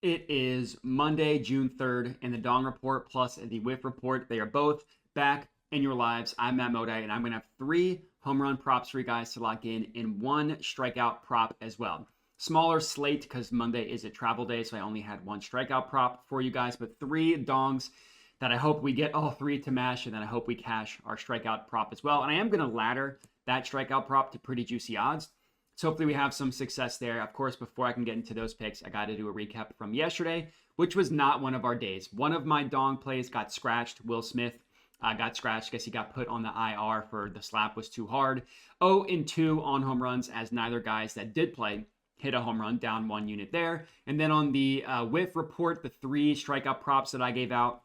It is Monday, June 3rd, and the Dong Report plus the Whiff Report. They are both back in your lives. I'm Matt Moday, and I'm going to have 3 home run props for you guys to lock in 1 strikeout prop as well. Smaller slate because Monday is a travel day, so I only had 1 strikeout prop for you guys, but 3 dongs that I hope we get all 3 to mash, and then I hope we cash our strikeout prop as well. And I am going to ladder that strikeout prop to pretty juicy odds. So hopefully we have some success there. Of course, before I can get into those picks, I got to do a recap from yesterday, which was not one of our days. One of my dong plays got scratched. Will Smith got scratched. Guess he got put on the IR for the slap was too hard. 0-2 on home runs as neither guys that did play hit a home run, down 1 unit there. And then on the Whiff Report, the 3 strikeout props that I gave out,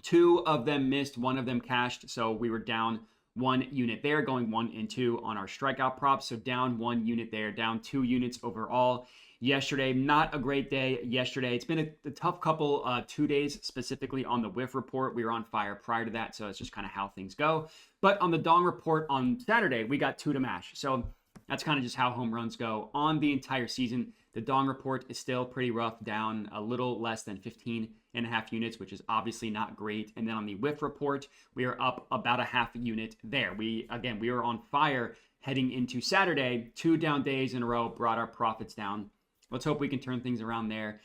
2 of them missed, 1 of them cashed. So we were down 1 unit there, going 1-2 on our strikeout props. So down 1 unit there, down 2 units overall. Yesterday, not a great day yesterday. It's been a tough couple 2 days, specifically on the Whiff Report. We were on fire prior to that, so it's just kind of how things go. But on the Dong Report on Saturday, we got 2 to mash. So that's kind of just how home runs go on the entire season. The Dong Report is still pretty rough, down a little less than 15.5 units, which is obviously not great. And then on the Whiff Report, we are up about a half a unit there. We were on fire heading into Saturday. 2 down days in a row brought our profits down. Let's hope we can turn things around there.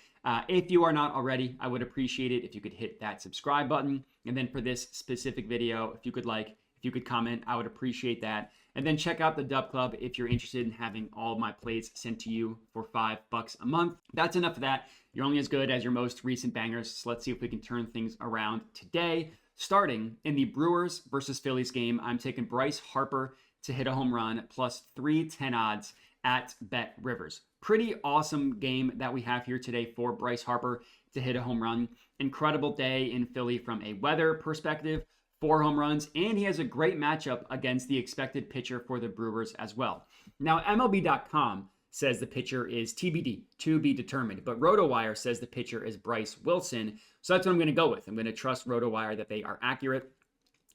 If you are not already, I would appreciate it if you could hit that subscribe button. And then for this specific video, if you could comment, I would appreciate that. And then check out the Dub Club if you're interested in having all my plays sent to you for $5 a month. That's enough of that. You're only as good as your most recent bangers. So let's see if we can turn things around today. Starting in the Brewers versus Phillies game, I'm taking Bryce Harper to hit a home run plus 310 odds at Bet Rivers. Pretty awesome game that we have here today for Bryce Harper to hit a home run. Incredible day in Philly from a weather perspective. 4 home runs, and he has a great matchup against the expected pitcher for the Brewers as well. Now, MLB.com says the pitcher is TBD, to be determined, but RotoWire says the pitcher is Bryce Wilson, so that's what I'm going to go with. I'm going to trust RotoWire that they are accurate.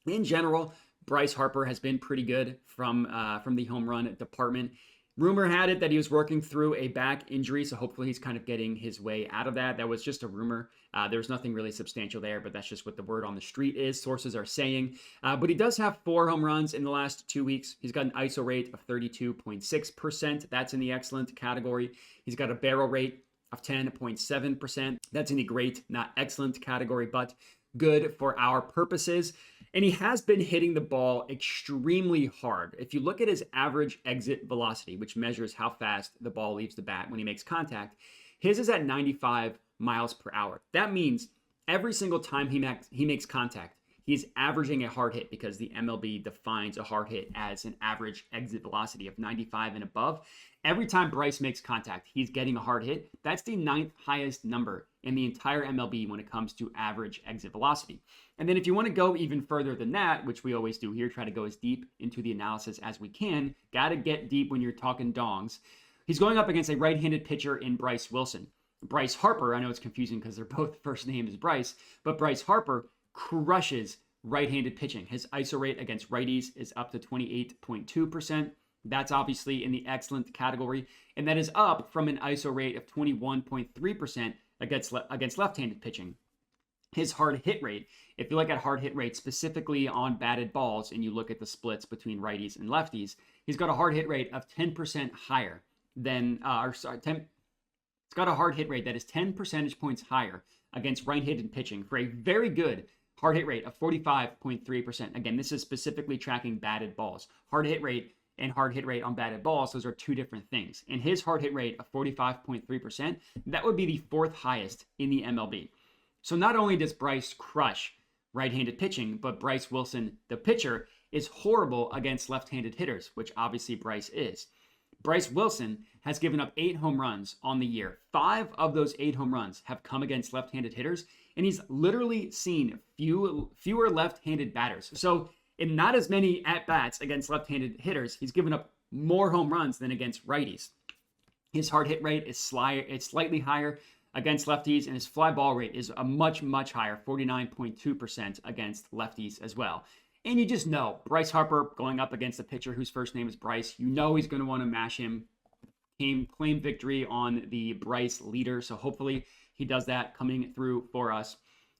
In general, Bryce Harper has been pretty good from the home run department. Rumor had it that he was working through a back injury, so hopefully he's kind of getting his way out of that. That was just a rumor. There's nothing really substantial there, but that's just what the word on the street is. Sources are saying. But he does have 4 home runs in the last 2 weeks. He's got an ISO rate of 32.6%. That's in the excellent category. He's got a barrel rate of 10.7%. That's in the great, not excellent category, but good for our purposes. And he has been hitting the ball extremely hard. If you look at his average exit velocity, which measures how fast the ball leaves the bat when he makes contact, his is at 95 miles per hour. That means every single time he makes contact, he's averaging a hard hit because the MLB defines a hard hit as an average exit velocity of 95 and above. Every time Bryce makes contact, he's getting a hard hit. That's the 9th highest number in the entire MLB when it comes to average exit velocity. And then if you want to go even further than that, which we always do here, try to go as deep into the analysis as we can. Got to get deep when you're talking dongs. He's going up against a right-handed pitcher in Bryce Wilson. Bryce Harper, I know it's confusing because they're both first name is Bryce, but Bryce Harper crushes right-handed pitching. His ISO rate against righties is up to 28.2%. That's obviously in the excellent category, and that is up from an ISO rate of 21.3% against left-handed pitching. His hard hit rate, if you look at hard hit rate specifically on batted balls and you look at the splits between righties and lefties, he's got a hard hit rate of 10% higher than, it's got a hard hit rate that is 10 percentage points higher against right-handed pitching for a very good hard hit rate of 45.3%. Again, this is specifically tracking batted balls. Hard hit rate and hard hit rate on batted balls, those are 2 different things. And his hard hit rate of 45.3%, that would be the 4th highest in the MLB. So not only does Bryce crush right-handed pitching, but Bryce Wilson, the pitcher, is horrible against left-handed hitters, which obviously Bryce is. Bryce Wilson has given up 8 home runs on the year. 5 of those 8 home runs have come against left-handed hitters, and he's literally seen fewer left-handed batters. So in not as many at-bats against left-handed hitters, he's given up more home runs than against righties. His hard hit rate is slightly higher against lefties, and his fly ball rate is a much, much higher, 49.2% against lefties as well. And you just know, Bryce Harper going up against a pitcher whose first name is Bryce, you know he's going to want to mash him, claim victory on the Bryce leader. So hopefully He does that coming through for us.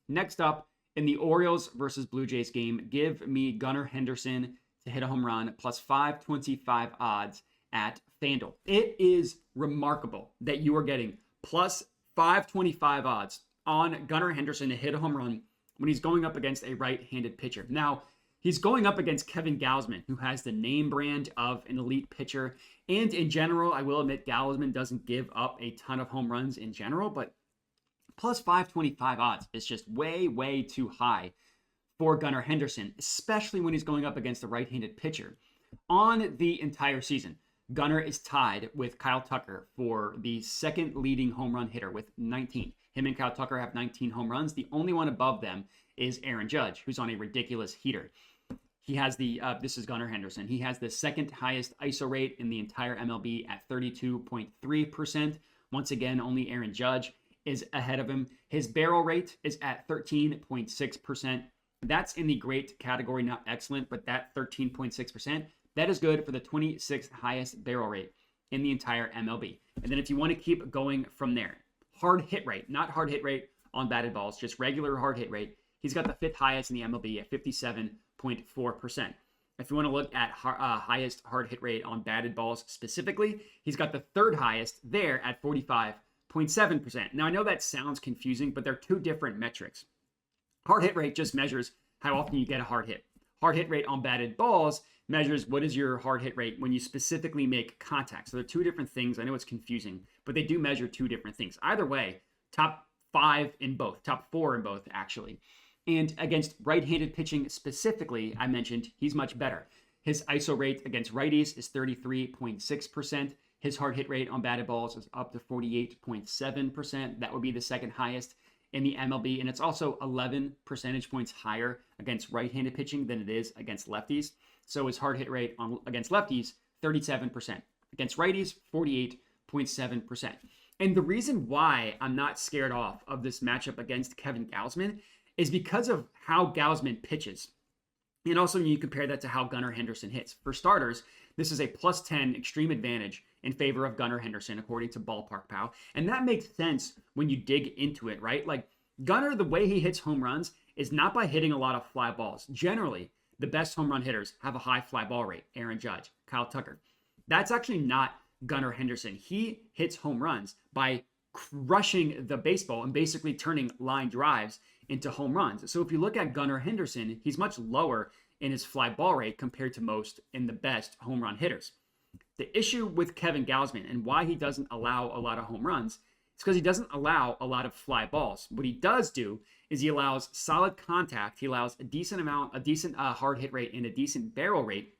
Next up, in the Orioles versus Blue Jays game, give me Gunnar Henderson to hit a home run plus 525 odds at FanDuel. It is remarkable that you are getting plus 525 odds on Gunnar Henderson to hit a home run when he's going up against a right-handed pitcher. Now, he's going up against Kevin Gausman, who has the name brand of an elite pitcher. And in general, I will admit Gausman doesn't give up a ton of home runs in general, but plus 525 odds is just way, way too high for Gunnar Henderson, especially when he's going up against a right-handed pitcher. On the entire season, Gunnar is tied with Kyle Tucker for the second leading home run hitter with 19. Him and Kyle Tucker have 19 home runs. The only one above them is Aaron Judge, who's on a ridiculous heater. He has this is Gunnar Henderson. He has the second highest ISO rate in the entire MLB at 32.3%. Once again, only Aaron Judge is ahead of him. His barrel rate is at 13.6%. That's in the great category, not excellent, but that 13.6%, that is good for the 26th highest barrel rate in the entire MLB. And then if you want to keep going from there, hard hit rate, not hard hit rate on batted balls, just regular hard hit rate, he's got the fifth highest in the MLB at 57.4%. If you want to look at highest hard hit rate on batted balls specifically, he's got the third highest there at 45.7%. Now, I know that sounds confusing, but they're two different metrics. Hard hit rate just measures how often you get a hard hit. Hard hit rate on batted balls measures what is your hard hit rate when you specifically make contact. So they're two different things. I know it's confusing, but they do measure two different things. Either way, top 5 in both, top 4 in both, actually. And against right-handed pitching specifically, I mentioned he's much better. His ISO rate against righties is 33.6%. His hard hit rate on batted balls is up to 48.7%. That would be the second highest in the MLB. And it's also 11 percentage points higher against right-handed pitching than it is against lefties. So his hard hit rate against lefties, 37%. Against righties, 48.7%. And the reason why I'm not scared off of this matchup against Kevin Gausman is because of how Gausman pitches. And also when you compare that to how Gunnar Henderson hits. For starters, this is a plus 10 extreme advantage in favor of Gunnar Henderson, according to Ballpark Pow. And that makes sense when you dig into it, right? Like Gunnar, the way he hits home runs is not by hitting a lot of fly balls. Generally, the best home run hitters have a high fly ball rate. Aaron Judge, Kyle Tucker. That's actually not Gunnar Henderson. He hits home runs by crushing the baseball and basically turning line drives into home runs. So if you look at Gunnar Henderson, he's much lower in his fly ball rate compared to most in the best home run hitters. The issue with Kevin Gausman and why he doesn't allow a lot of home runs is because he doesn't allow a lot of fly balls. What he does do is he allows solid contact. He allows a decent hard hit rate and a decent barrel rate.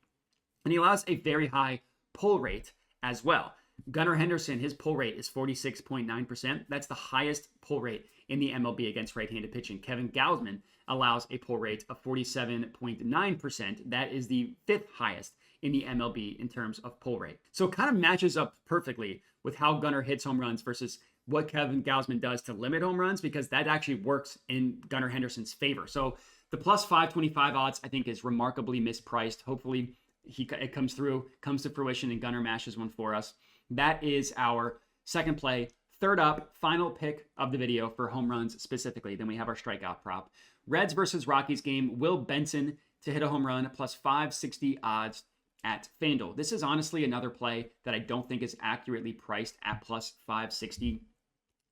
And he allows a very high pull rate as well. Gunnar Henderson, his pull rate is 46.9%. That's the highest pull rate in the MLB against right-handed pitching. Kevin Gausman allows a pull rate of 47.9%. That is the fifth highest in the MLB in terms of pull rate. So it kind of matches up perfectly with how Gunnar hits home runs versus what Kevin Gausman does to limit home runs, because that actually works in Gunnar Henderson's favor. So the plus 525 odds, I think, is remarkably mispriced. Hopefully it comes to fruition, and Gunnar mashes one for us. That is our second play. Third up, final pick of the video for home runs specifically. Then we have our strikeout prop. Reds versus Rockies game. Will Benson to hit a home run plus 560 odds at FanDuel. This is honestly another play that I don't think is accurately priced at plus 560.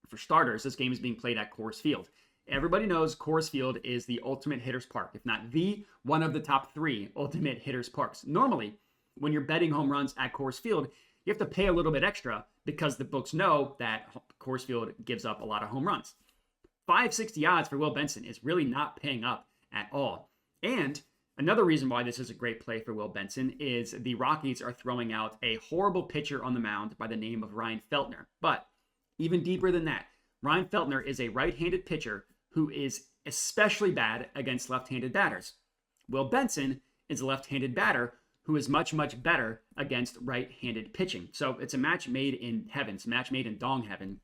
For starters, this game is being played at Coors Field. Everybody knows Coors Field is the ultimate hitter's park, if not the one of the top 3 ultimate hitter's parks. Normally, when you're betting home runs at Coors Field, you have to pay a little bit extra because the books know that Coors Field gives up a lot of home runs. 560 odds for Will Benson is really not paying up at all. And another reason why this is a great play for Will Benson is the Rockies are throwing out a horrible pitcher on the mound by the name of Ryan Feltner. But even deeper than that, Ryan Feltner is a right-handed pitcher who is especially bad against left-handed batters. Will Benson is a left-handed batter who is much, much better against right-handed pitching. So it's a match made in heaven. It's a match made in dong heaven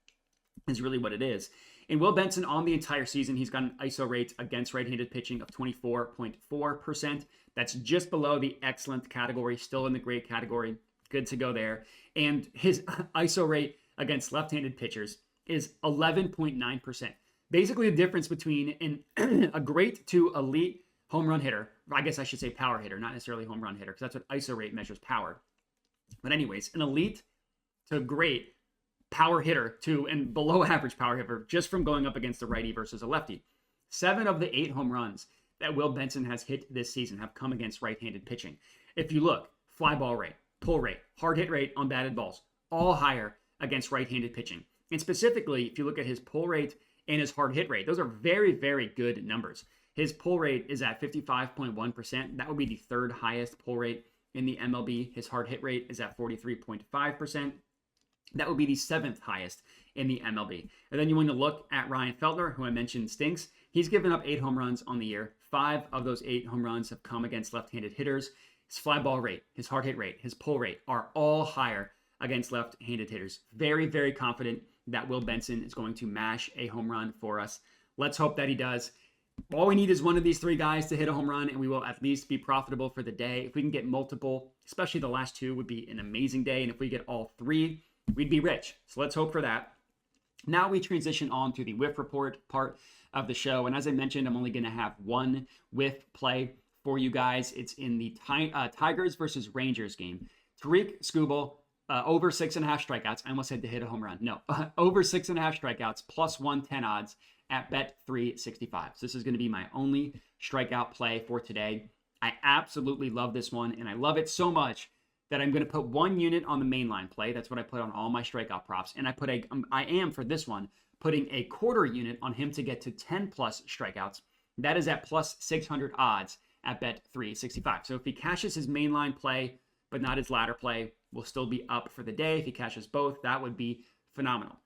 is really what it is. And Will Benson, on the entire season, he's got an ISO rate against right-handed pitching of 24.4%. That's just below the excellent category, still in the great category. Good to go there. And his ISO rate against left-handed pitchers is 11.9%. Basically, the difference between a great to elite home run hitter, I guess I should say power hitter, not necessarily home run hitter, because that's what ISO rate measures power. But anyways, an elite to great power hitter to and below average power hitter just from going up against a righty versus a lefty. 7 of the 8 home runs that Will Benson has hit this season have come against right-handed pitching. If you look, fly ball rate, pull rate, hard hit rate on batted balls, all higher against right-handed pitching. And specifically, if you look at his pull rate and his hard hit rate, those are very, very good numbers. His pull rate is at 55.1%. That would be the 3rd highest pull rate in the MLB. His hard hit rate is at 43.5%. That would be the 7th highest in the MLB. And then you want to look at Ryan Feltner, who I mentioned stinks. He's given up 8 home runs on the year. 5 of those 8 home runs have come against left-handed hitters. His fly ball rate, his hard hit rate, his pull rate are all higher against left-handed hitters. Very, very confident that Will Benson is going to mash a home run for us. Let's hope that he does. All we need is one of these 3 guys to hit a home run, and we will at least be profitable for the day. If we can get multiple, especially the last 2, would be an amazing day. And if we get all 3, we'd be rich. So let's hope for that. Now we transition on to the whiff report part of the show. And as I mentioned, I'm only going to have one whiff play for you guys. It's in the Tigers versus Rangers game. Tariq Skubal, over 6.5 strikeouts. I almost said to hit a home run. No, over 6.5 strikeouts, plus 110 odds at bet 365. So this is going to be my only strikeout play for today. I absolutely love this one, and I love it so much that I'm going to put 1 unit on the mainline play. That's what I put on all my strikeout props. And I am for this one putting a 1/4 unit on him to get to 10 plus strikeouts. That is at plus 600 odds at bet 365. So if he cashes his mainline play, but not his ladder play, we'll still be up for the day. If he cashes both, that would be phenomenal.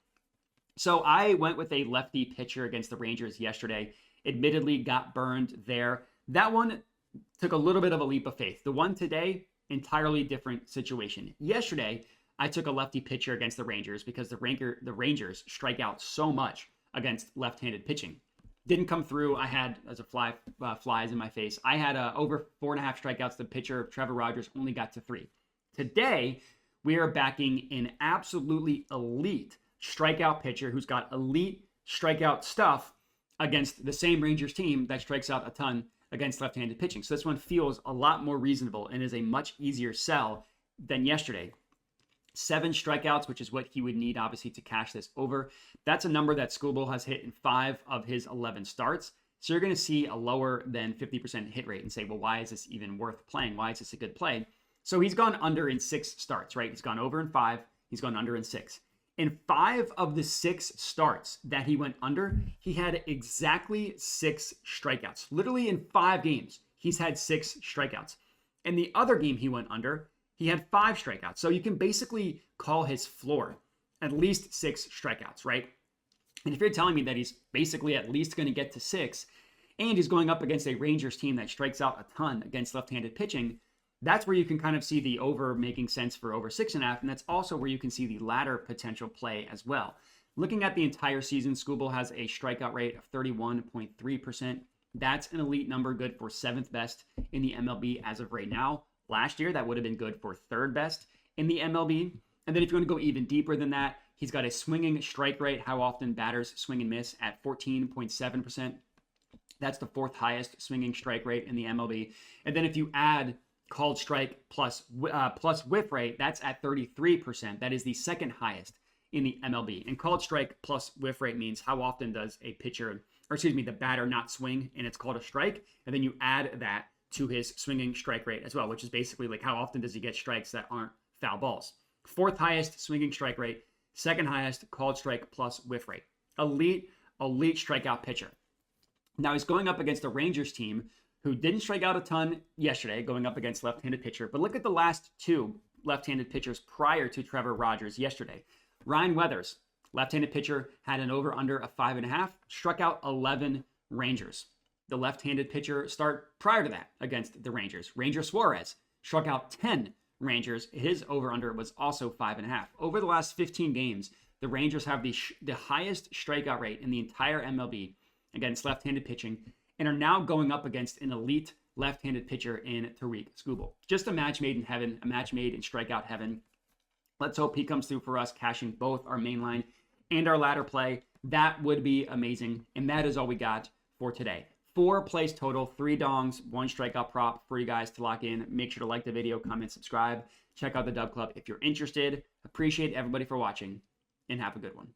So I went with a lefty pitcher against the Rangers yesterday. Admittedly got burned there. That one took a little bit of a leap of faith. The one today, entirely different situation. Yesterday, I took a lefty pitcher against the Rangers because the Rangers strike out so much against left-handed pitching. Didn't come through. I had, as a flies in my face, I had over 4.5 strikeouts. The pitcher, Trevor Rogers, only got to 3. Today, we are backing an absolutely elite strikeout pitcher who's got elite strikeout stuff against the same Rangers team that strikes out a ton against left-handed pitching. So this one feels a lot more reasonable and is a much easier sell than yesterday. 7 strikeouts, which is what he would need, obviously, to cash this over. That's a number that Skubal has hit in 5 of his 11 starts. So you're going to see a lower than 50% hit rate and say, well, why is this even worth playing? Why is this a good play? So he's gone under in 6 starts, right? He's gone over in 5. He's gone under in 6. In 5 of the 6 starts that he went under, he had exactly 6 strikeouts. Literally in 5 games, he's had 6 strikeouts. In the other game he went under, he had 5 strikeouts. So you can basically call his floor at least 6 strikeouts, right? And if you're telling me that he's basically at least going to get to 6, and he's going up against a Rangers team that strikes out a ton against left-handed pitching, that's where you can kind of see the over making sense for over 6.5, and that's also where you can see the ladder potential play as well. Looking at the entire season, Skubal has a strikeout rate of 31.3%. That's an elite number, good for 7th best in the MLB as of right now. Last year, that would have been good for 3rd best in the MLB. And then if you want to go even deeper than that, he's got a swinging strike rate, how often batters swing and miss, at 14.7%. That's the 4th highest swinging strike rate in the MLB. And then if you add called strike plus whiff rate, that's at 33%. That is the 2nd highest in the MLB. And called strike plus whiff rate means how often does the batter not swing, and it's called a strike. And then you add that to his swinging strike rate as well, which is basically like how often does he get strikes that aren't foul balls. 4th highest swinging strike rate, 2nd highest called strike plus whiff rate. Elite strikeout pitcher. Now he's going up against a Rangers team who didn't strike out a ton yesterday, going up against left-handed pitcher. But look at the last 2 left-handed pitchers prior to Trevor Rogers yesterday. Ryan Weathers, left-handed pitcher, had an over-under of 5.5, struck out 11 Rangers. The left-handed pitcher start prior to that against the Rangers. Ranger Suarez struck out 10 Rangers. His over-under was also 5.5. Over the last 15 games, the Rangers have the highest strikeout rate in the entire MLB against left-handed pitching, and are now going up against an elite left-handed pitcher in Tariq Skubal. Just a match made in heaven, a match made in strikeout heaven. Let's hope he comes through for us, cashing both our mainline and our ladder play, that would be amazing. And that is all we got for today. 4 plays total, 3 dongs, 1 strikeout prop for you guys to lock in. Make sure to like the video, comment, subscribe. Check out the Dub Club if you're interested. Appreciate everybody for watching, and have a good one.